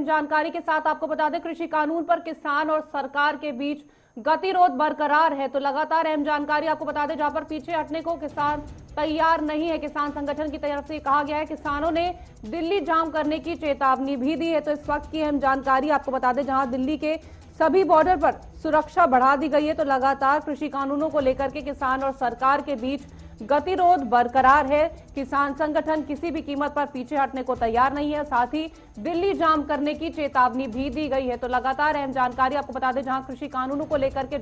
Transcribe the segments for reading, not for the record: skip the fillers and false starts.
जानकारी के साथ आपको बता दें, कृषि कानून पर किसान और सरकार के बीच गतिरोध बरकरार है। तो लगातार अहम जानकारी आपको बता दें, जहां पर पीछे हटने को किसान तैयार नहीं है। किसान संगठन की तरफ से कहा गया है, किसानों ने दिल्ली जाम करने की चेतावनी भी दी है। तो इस वक्त की अहम जानकारी आपको बता दें, जहां दिल्ली के सभी बॉर्डर पर सुरक्षा बढ़ा दी गई है। तो लगातार कृषि कानूनों को लेकर के किसान और सरकार के बीच गतिरोध बरकरार है। किसान संगठन किसी भी कीमत पर पीछे हटने को तैयार नहीं है, साथ ही दिल्ली जाम करने की चेतावनी भी दी गई है। तो लगातार अहम जानकारी आपको बता दें, जहां कृषि कानूनों को लेकर के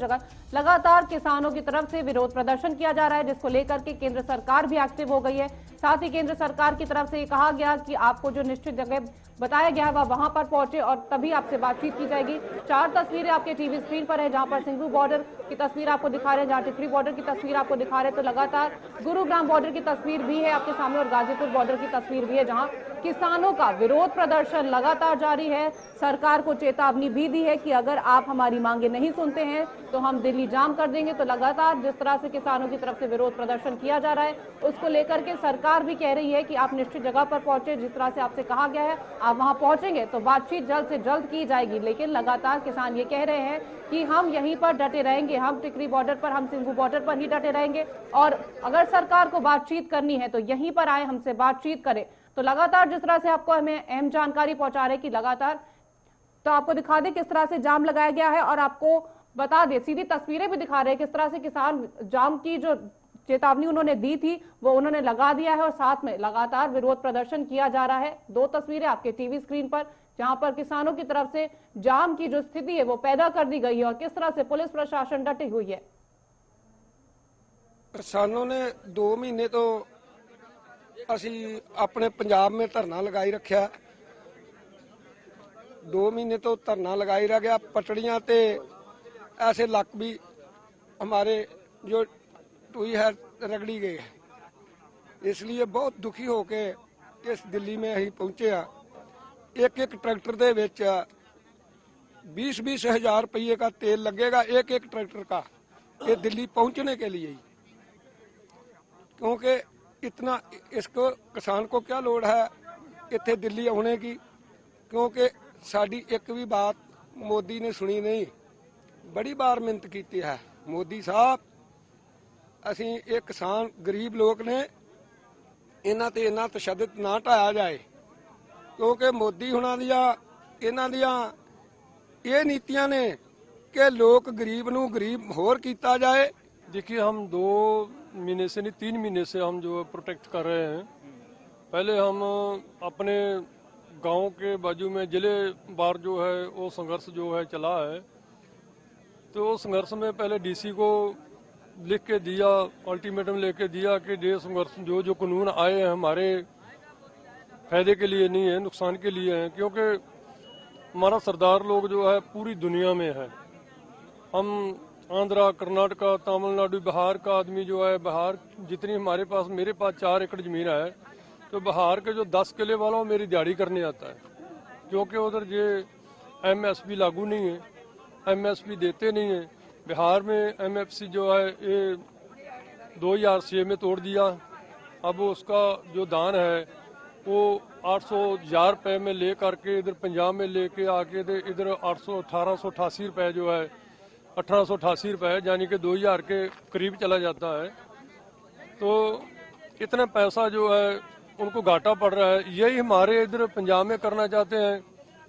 लगातार किसानों की तरफ से विरोध प्रदर्शन किया जा रहा है, जिसको लेकर के केंद्र सरकार भी एक्टिव हो गई है। साथ ही केंद्र सरकार की तरफ से ये कहा गया कि आपको जो निश्चित जगह बताया गया है वह वहां पर पहुंचे और तभी आपसे बातचीत की जाएगी। 4 तस्वीरें आपके टीवी स्क्रीन पर है, जहां पर सिंघू बॉर्डर की तस्वीर आपको दिखा रहे हैं, जहां टिकरी बॉर्डर की तस्वीर आपको दिखा रहे हैं। तो लगातार गुरुग्राम बॉर्डर की तस्वीर भी है आपके सामने और गाजीपुर बॉर्डर की तस्वीर भी है, जहां किसानों का विरोध प्रदर्शन लगातार जारी है। सरकार को चेतावनी भी दी है कि अगर आप हमारी मांगे नहीं सुनते हैं तो हम दिल्ली जाम कर देंगे। तो लगातार जिस तरह से किसानों की तरफ से विरोध प्रदर्शन किया जा रहा है, उसको लेकर के सरकार भी कह रही है कि आप निश्चित जगह पर पहुंचे, जिस तरह से आपसे कहा गया है आप वहां पहुंचेंगे तो बातचीत जल्द से जल्द की जाएगी। लेकिन लगातार किसान ये कह रहे हैं कि हम यहीं पर डटे रहेंगे, हम टिकरी बॉर्डर पर, हम सिंघू बॉर्डर पर ही डटे रहेंगे और अगर सरकार को बातचीत करनी है तो यहीं पर आए, हमसे बातचीत करें। तो लगातार जिस तरह से आपको हमें अहम जानकारी पहुंचा रहे कि लगातार, तो आपको दिखा दें किस तरह से जाम लगाया गया है और आपको बता दें, सीधी तस्वीरें भी दिखा रहे हैं किस तरह से किसान जाम की जो चेतावनी उन्होंने दी थी वो उन्होंने लगा दिया है और साथ में लगातार विरोध प्रदर्शन किया जा रहा है। 2 तस्वीरें आपके टीवी स्क्रीन पर, जहां पर किसानों की तरफ से जाम की जो स्थिति है वो पैदा कर दी गई है और किस तरह से पुलिस प्रशासन डटी हुई है। किसानों ने 2 महीने तो ਅਸੀਂ ਆਪਣੇ ਪੰਜਾਬ में धरना लगाई रखा। 2 महीने तो धरना लगाई रह गया। पटड़ियां ते ऐसे लक भी हमारे जो टूई है रगड़ी गई है, इसलिए बहुत दुखी होके इस दिल्ली में ही पहुंचे हैं। एक एक ट्रैक्टर दे विच 20-20 हज़ार रुपये का तेल लगेगा, एक एक ट्रैक्टर का, ये दिल्ली पहुंचने के लिए ही। क्योंकि इतना इसको किसान को क्या लोड़ है इत्थे दिल्ली आने की, क्योंकि साड़ी एक भी बात मोदी ने सुनी नहीं। बड़ी बार मिन्नत की है, मोदी साहब असी ये किसान गरीब लोग ने इन्हां ते इन्ना तशद्दुद ना ढाया जाए, क्योंकि मोदी हुणां दियां इन्हां दियां ये नीतियां ने कि लोग गरीब नूं गरीब होर कीता जाए। देखिए, हम 2 महीने से नहीं 3 महीने से हम जो प्रोटेक्ट कर रहे हैं। पहले हम अपने गांव के बाजू में जिले बार जो है वो संघर्ष जो है चला है। तो संघर्ष में पहले डीसी को लिख के दिया, अल्टीमेटम लेके दिया कि ये संघर्ष जो कानून आए हैं हमारे फायदे के लिए नहीं है, नुकसान के लिए हैं। क्योंकि हमारा सरदार लोग जो है पूरी दुनिया में है। हम आंध्रा, कर्नाटका, तमिलनाडु, बिहार का आदमी जो है, बिहार जितनी हमारे पास, मेरे पास 4 एकड़ जमीन है, तो बिहार के जो 10 किले वाला वो मेरी दिहाड़ी करने आता है। क्योंकि उधर ये MSP लागू नहीं है, MSP देते नहीं है। बिहार में MFC जो है ये 2006 में तोड़ दिया। अब उसका जो दान है वो 800,000 रुपये में ले करके इधर पंजाब में लेके आके इधर 1888 रुपये जो है 1888 रुपये यानी कि 2000 के करीब चला जाता है। तो इतना पैसा जो है उनको घाटा पड़ रहा है। यही हमारे इधर पंजाब में करना चाहते हैं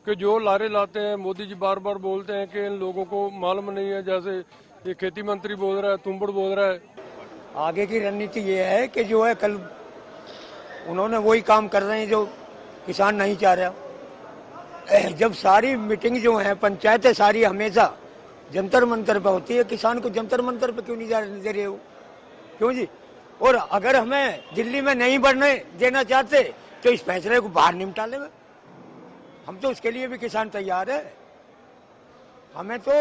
कि जो लारे लाते हैं, मोदी जी बार बार बोलते हैं कि इन लोगों को मालूम नहीं है। जैसे ये खेती मंत्री बोल रहा है, तुम्बड़ बोल रहा है। आगे की रणनीति ये है कि जो है कल उन्होंने वही काम कर रहे हैं जो किसान नहीं चाह रहा। जब सारी मीटिंग जो है पंचायतें सारी हमेशा जंतर मंतर पे होती है, किसान को जंतर मंतर पे क्यों नहीं दे रहे हो? क्यों जी? और अगर हमें दिल्ली में नहीं बढ़ने देना चाहते तो इस फैसले को बाहर निपटा ले। हम तो उसके लिए भी किसान तैयार है। हमें तो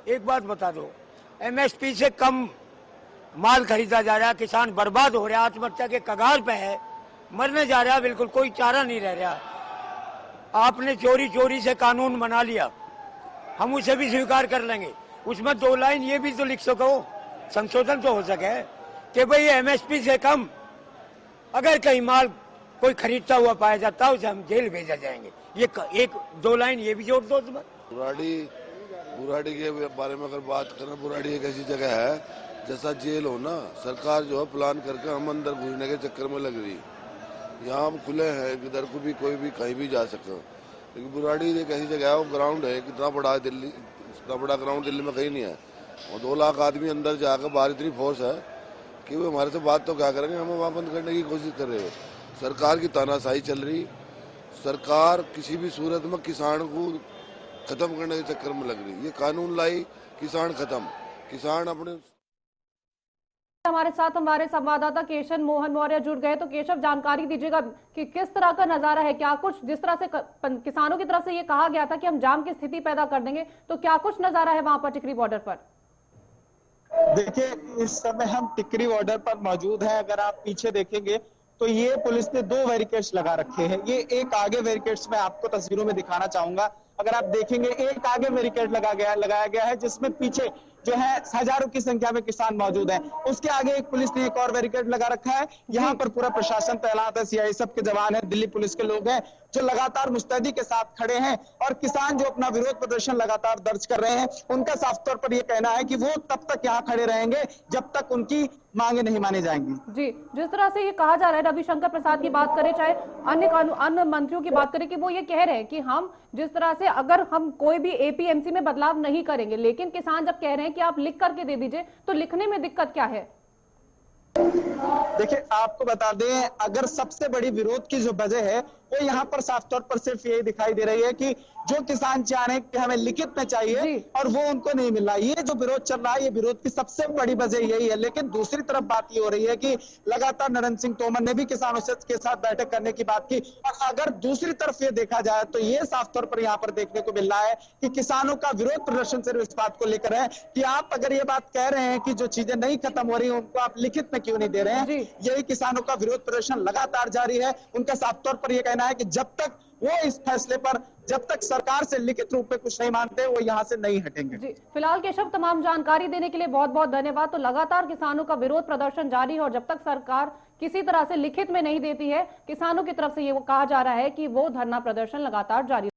एक बात बता दो, MSP से कम माल खरीदा जा रहा है, किसान बर्बाद हो रहा है, आत्महत्या के कगार पे है, मरने जा रहा है, बिल्कुल कोई चारा नहीं रह रहा। आपने चोरी चोरी से कानून बना लिया, हम उसे भी स्वीकार कर लेंगे। उसमें 2 लाइन ये भी तो लिख सको, संशोधन तो हो सके कि भाई MSP से कम अगर कहीं माल कोई खरीदता हुआ पाया जाता है उसे हम जेल भेजा जाएंगे। ये एक दो लाइन ये भी जोड़ दो। बुराड़ी के बारे में अगर बात करें, बुराड़ी एक ऐसी जगह है जैसा जेल हो ना, सरकार जो है प्लान करके हम अंदर घुसने के चक्कर में लग रही। यहाँ हम खुले हैं, इधर को भी कोई भी कहीं भी जा सके, लेकिन बुराड़ी एक ऐसी जगह है, वो ग्राउंड है, कितना बड़ा है दिल्ली, इतना बड़ा ग्राउंड दिल्ली में कहीं नहीं है। और 2 लाख आदमी अंदर जाकर, बाहर इतनी फोर्स है कि वो हमारे से बात तो क्या करेंगे, हमें वहाँ बंद करने की कोशिश कर रहे हो। सरकार की तानाशाही चल रही, सरकार किसी भी सूरत में किसान को खत्म करने के चक्कर में लग रही। ये कानून लाई, किसान खत्म, किसान अपने। हमारे साथ हमारे संवाददाता केशव मोहन मौर्य जुड़ गए। तो केशव, जानकारी दीजिएगा कि किस तरह का नजारा है, क्या कुछ जिस तरह से किसानों की तरफ से ये कहा गया था कि हम जाम की स्थिति पैदा कर देंगे, तो क्या कुछ नजारा है वहां पर टिकरी बॉर्डर पर? देखिए, इस समय हम टिकरी बॉर्डर पर मौजूद हैं। अगर आप पीछे देखेंगे तो ये पुलिस ने 2 बैरिकेड्स लगा रखे हैं। ये एक आगे बैरिकेड्स मैं आपको तस्वीरों में दिखाना चाहूंगा। अगर आप देखेंगे, एक आगे बैरिकेड लगाया गया है जिसमें पीछे जो है हजारों की संख्या में किसान मौजूद हैं। उसके आगे एक पुलिस ने एक और बैरिकेड लगा रखा है। यहाँ पर पूरा प्रशासन तैनात है, सीआईएसएफ के जवान हैं, दिल्ली पुलिस के लोग हैं जो लगातार मुस्तैदी के साथ खड़े हैं। और किसान जो अपना विरोध प्रदर्शन लगातार दर्ज कर रहे हैं, उनका साफ तौर पर यह कहना है कि वो तब तक यहाँ खड़े रहेंगे जब तक उनकी मांगे नहीं मानी जाएंगी। जी, जिस तरह से ये कहा जा रहा है, रविशंकर प्रसाद की बात करें, चाहे अन्य मंत्रियों की बात करें, कि वो ये कह रहे हैं कि हम जिस तरह से अगर हम कोई भी एपीएमसी में बदलाव नहीं करेंगे, लेकिन किसान जब कह रहे हैं कि आप लिख करके दे दीजिए, तो लिखने में दिक्कत क्या है? देखिए, आपको बता दें, अगर सबसे बड़ी विरोध की जो वजह है वो यहाँ पर साफ तौर पर सिर्फ यही दिखाई दे रही है कि जो किसान चाह रहे हैं कि हमें लिखित में चाहिए और वो उनको नहीं मिल रहा। ये जो विरोध चल रहा है, ये विरोध की सबसे बड़ी वजह यही है। लेकिन दूसरी तरफ बात ये हो रही है कि लगातार नरेंद्र सिंह तोमर ने भी किसानों के साथ बैठक करने की बात की। और अगर दूसरी तरफ ये देखा जाए तो ये साफ तौर पर यहाँ पर देखने को मिल रहा है कि किसानों का विरोध प्रदर्शन सिर्फ इस बात को लेकर है कि आप अगर ये बात कह रहे हैं कि जो चीजें नहीं खत्म हो रही है उनको आप लिखित में क्यों नहीं दे रहे हैं। यही किसानों का विरोध प्रदर्शन लगातार जारी है। उनका साफ तौर पर यह कहना है कि जब तक वो इस फैसले पर, जब तक सरकार से लिखित रूप में कुछ नहीं मानते, वो यहाँ से नहीं हटेंगे। जी, फिलहाल केशव, तमाम जानकारी देने के लिए बहुत बहुत धन्यवाद। तो लगातार किसानों का विरोध प्रदर्शन जारी है और जब तक सरकार किसी तरह से लिखित में नहीं देती है, किसानों की तरफ से ये कहा जा रहा है कि वो धरना प्रदर्शन लगातार जारी